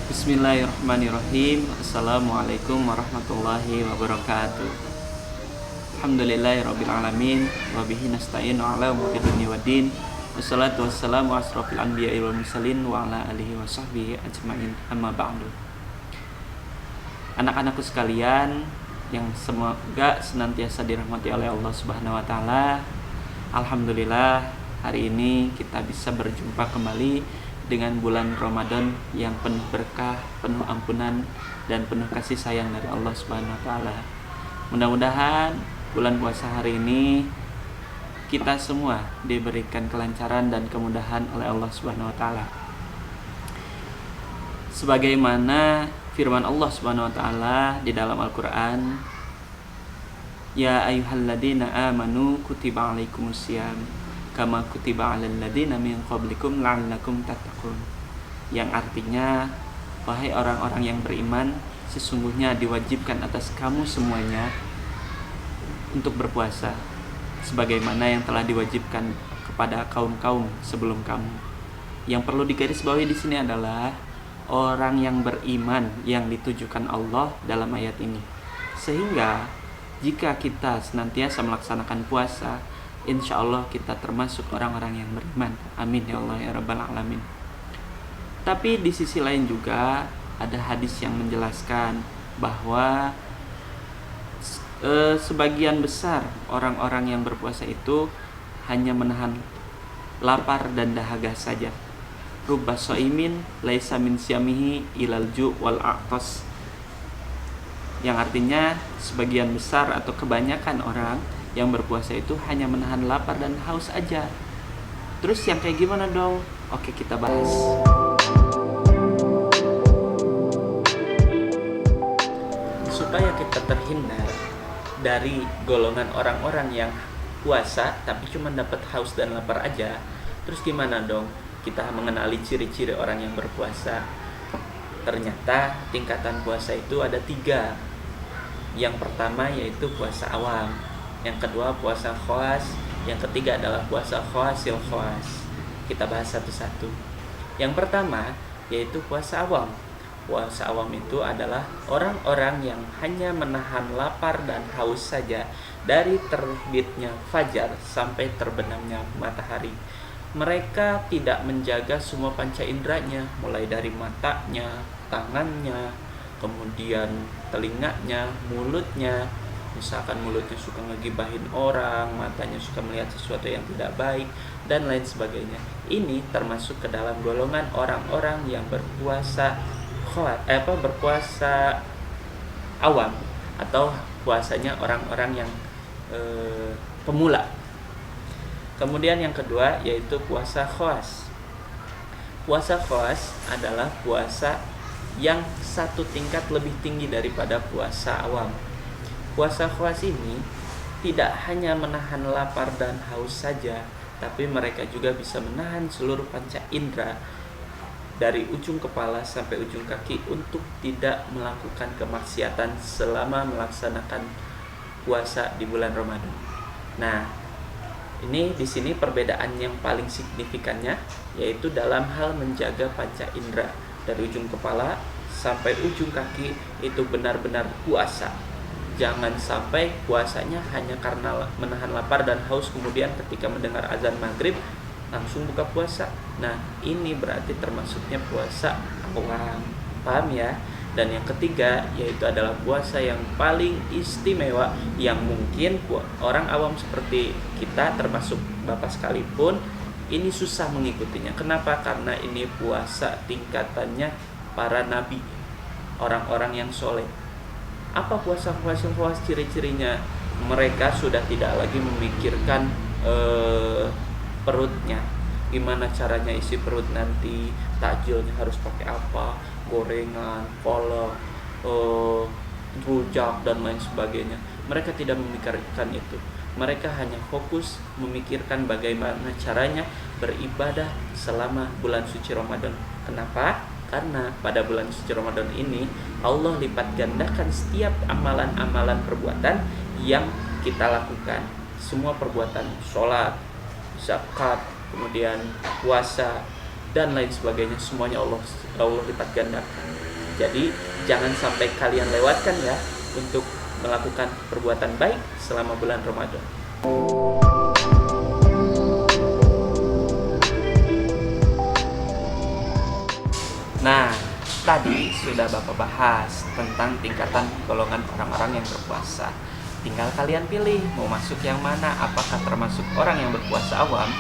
Bismillahirrahmanirrahim. Assalamualaikum warahmatullahi wabarakatuh. Alhamdulillahirabbil alamin wa bihi nasta'inu ala umuri dunya waddin. Wassalatu wassalamu asrofil anbiya'i wal mursalin wa ala alihi wa sahbihi ajmain. Amma ba'du. Anak-anakku sekalian yang semoga senantiasa dirahmati oleh Allah Subhanahu wa taala. Alhamdulillah, hari ini kita bisa berjumpa kembali dengan bulan Ramadan yang penuh berkah, penuh ampunan, dan penuh kasih sayang dari Allah Subhanahu wa taala. Mudah-mudahan bulan puasa hari ini kita semua diberikan kelancaran dan kemudahan oleh Allah Subhanahu wa taala. Sebagaimana firman Allah Subhanahu wa taala di dalam Al-Qur'an, "Ya ayyuhalladzina amanu kutiba alaikumusiyam kama kutiba 'alal ladzina min qablikum la'allakum tattaqun." Yang artinya, wahai orang-orang yang beriman, sesungguhnya diwajibkan atas kamu semuanya untuk berpuasa sebagaimana yang telah diwajibkan kepada kaum-kaum sebelum kamu. Yang perlu digarisbawahi di sini adalah orang yang beriman yang ditujukan Allah dalam ayat ini. Sehingga jika kita senantiasa melaksanakan puasa, insya Allah kita termasuk orang-orang yang beriman. Amin ya Allah ya Rabbal Alamin. Tapi di sisi lain juga ada hadis yang menjelaskan bahwa sebagian besar orang-orang yang berpuasa itu hanya menahan lapar dan dahaga saja. Rubba shaimin laisa min siyamihi ilal ju' wal a'tas. Yang artinya sebagian besar atau kebanyakan orang yang berpuasa itu hanya menahan lapar dan haus aja. Terus yang kayak gimana dong? Oke, kita bahas. Supaya kita terhindar dari golongan orang-orang yang puasa tapi cuma dapat haus dan lapar aja. Terus gimana dong kita mengenali ciri-ciri orang yang berpuasa? Ternyata tingkatan puasa itu ada 3. Yang pertama yaitu puasa awam, yang kedua puasa khawas, yang ketiga adalah puasa khawasil khawas. Kita bahas satu-satu. Yang pertama yaitu puasa awam. Puasa awam itu adalah orang-orang yang hanya menahan lapar dan haus saja dari terbitnya fajar sampai terbenamnya matahari. Mereka tidak menjaga semua panca inderanya, mulai dari matanya, tangannya, kemudian telinganya, mulutnya. Misalkan mulutnya suka ngegibahin orang, matanya suka melihat sesuatu yang tidak baik, dan lain sebagainya. Ini termasuk ke dalam golongan orang-orang yang berpuasa berpuasa awam, atau puasanya orang-orang yang pemula. Kemudian yang kedua yaitu puasa khawas. Puasa khawas adalah puasa yang satu tingkat lebih tinggi daripada puasa awam. Puasa khawas ini tidak hanya menahan lapar dan haus saja, tapi mereka juga bisa menahan seluruh panca indera dari ujung kepala sampai ujung kaki untuk tidak melakukan kemaksiatan selama melaksanakan puasa di bulan Ramadan. Nah, ini di sini perbedaan yang paling signifikannya yaitu dalam hal menjaga panca indera dari ujung kepala sampai ujung kaki itu benar-benar puasa. Jangan sampai puasanya hanya karena menahan lapar dan haus, kemudian ketika mendengar azan maghrib langsung buka puasa. Nah, ini berarti termasuknya puasa awam. Paham ya? Dan yang ketiga yaitu adalah puasa yang paling istimewa, yang mungkin orang awam seperti kita termasuk Bapak sekalipun ini susah mengikutinya. Kenapa? Karena ini puasa tingkatannya para nabi, orang-orang yang soleh. Apa puasa khawas ciri-cirinya? Mereka sudah tidak lagi memikirkan perutnya, gimana caranya isi perut nanti, takjilnya harus pakai apa, gorengan, kolak, rujak dan lain sebagainya. Mereka tidak memikirkan itu. Mereka hanya fokus memikirkan bagaimana caranya beribadah selama bulan suci Ramadan. Kenapa? Karena pada bulan suci Ramadan ini Allah lipat gandakan setiap amalan-amalan perbuatan yang kita lakukan. Semua perbuatan, sholat, zakat, kemudian puasa, dan lain sebagainya, semuanya Allah lipat gandakan. Jadi jangan sampai kalian lewatkan ya untuk melakukan perbuatan baik selama bulan Ramadan. Nah, tadi sudah Bapak bahas tentang tingkatan golongan orang-orang yang berpuasa. Tinggal kalian pilih mau masuk yang mana, apakah termasuk orang yang berpuasa awam.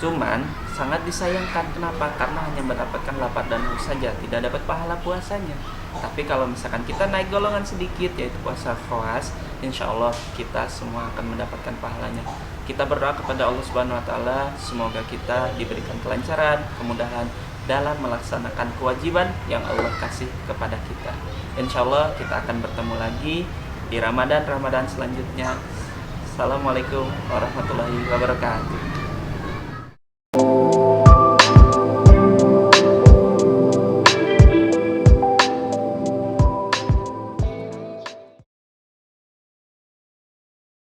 Cuman sangat disayangkan, kenapa? Karena hanya mendapatkan lapar dan haus saja, tidak dapat pahala puasanya. Tapi kalau misalkan kita naik golongan sedikit, yaitu puasa khawas, insya Allah kita semua akan mendapatkan pahalanya. Kita berdoa kepada Allah Subhanahu Wa Taala, semoga kita diberikan kelancaran, kemudahan dalam melaksanakan kewajiban yang Allah kasih kepada kita. Insya Allah kita akan bertemu lagi di Ramadan selanjutnya. Assalamualaikum warahmatullahi wabarakatuh.